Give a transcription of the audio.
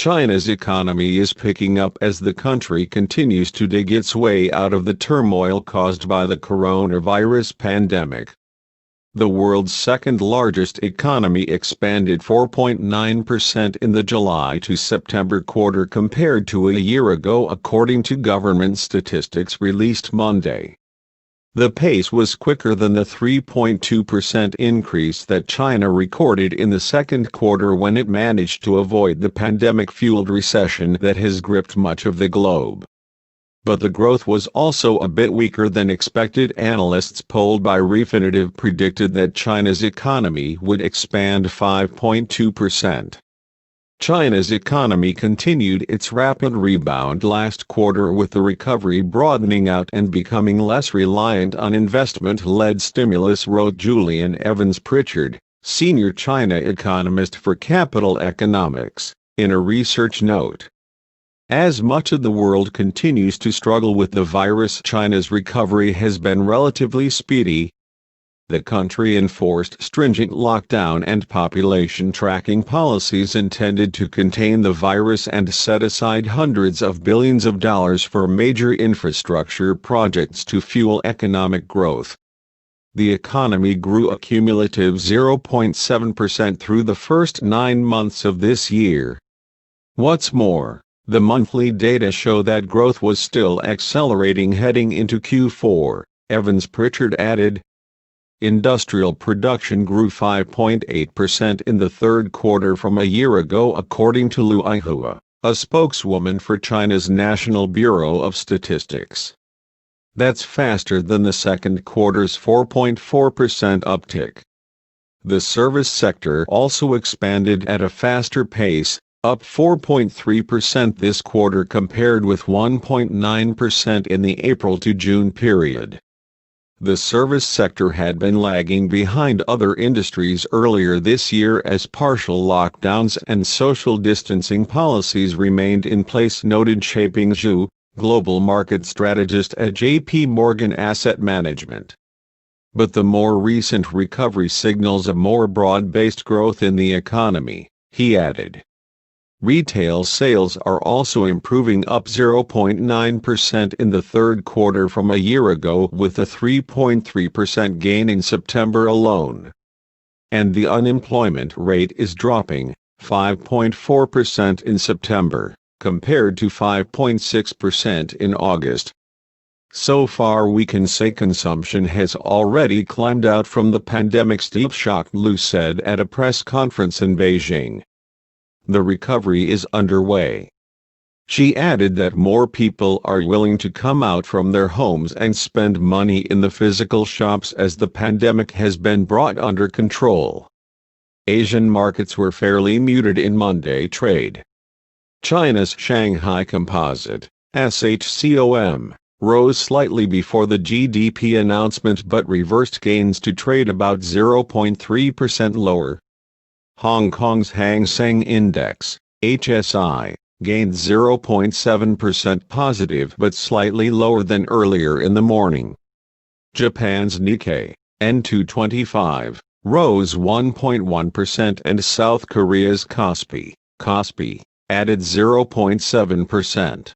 China's economy is picking up as the country continues to dig its way out of the turmoil caused by the coronavirus pandemic. The world's second-largest economy expanded 4.9% in the July to September quarter compared to a year ago, according to government statistics released Monday. The pace was quicker than the 3.2% increase that China recorded in the second quarter when it managed to avoid the pandemic-fueled recession that has gripped much of the globe. But the growth was also a bit weaker than expected. Analysts polled by Refinitiv predicted that China's economy would expand 5.2%. China's economy continued its rapid rebound last quarter, with the recovery broadening out and becoming less reliant on investment-led stimulus, wrote Julian Evans-Pritchard, senior China economist for Capital Economics, in a research note. As much of the world continues to struggle with the virus, China's recovery has been relatively speedy. The country enforced stringent lockdown and population tracking policies intended to contain the virus and set aside hundreds of billions of dollars for major infrastructure projects to fuel economic growth. The economy grew a cumulative 0.7% through the first 9 months of this year. What's more, the monthly data show that growth was still accelerating heading into Q4, Evans-Pritchard added. Industrial production grew 5.8% in the third quarter from a year ago, according to Lu Aihua, a spokeswoman for China's National Bureau of Statistics. That's faster than the second quarter's 4.4% uptick. The service sector also expanded at a faster pace, up 4.3% this quarter compared with 1.9% in the April to June period. The service sector had been lagging behind other industries earlier this year as partial lockdowns and social distancing policies remained in place, noted Chaiping Zhu, global market strategist at J.P. Morgan Asset Management. But the more recent recovery signals a more broad-based growth in the economy, he added. Retail sales are also improving, up 0.9% in the third quarter from a year ago, with a 3.3% gain in September alone. And the unemployment rate is dropping, 5.4% in September, compared to 5.6% in August. So far we can say consumption has already climbed out from the pandemic's deep shock, Lu said at a press conference in Beijing. The recovery is underway. She added that more people are willing to come out from their homes and spend money in the physical shops as the pandemic has been brought under control. Asian markets were fairly muted in Monday trade. China's Shanghai Composite, SHCOM, rose slightly before the GDP announcement but reversed gains to trade about 0.3% lower. Hong Kong's Hang Seng Index, HSI, gained 0.7% positive but slightly lower than earlier in the morning. Japan's Nikkei, N225, rose 1.1% and South Korea's Kospi, added 0.7%.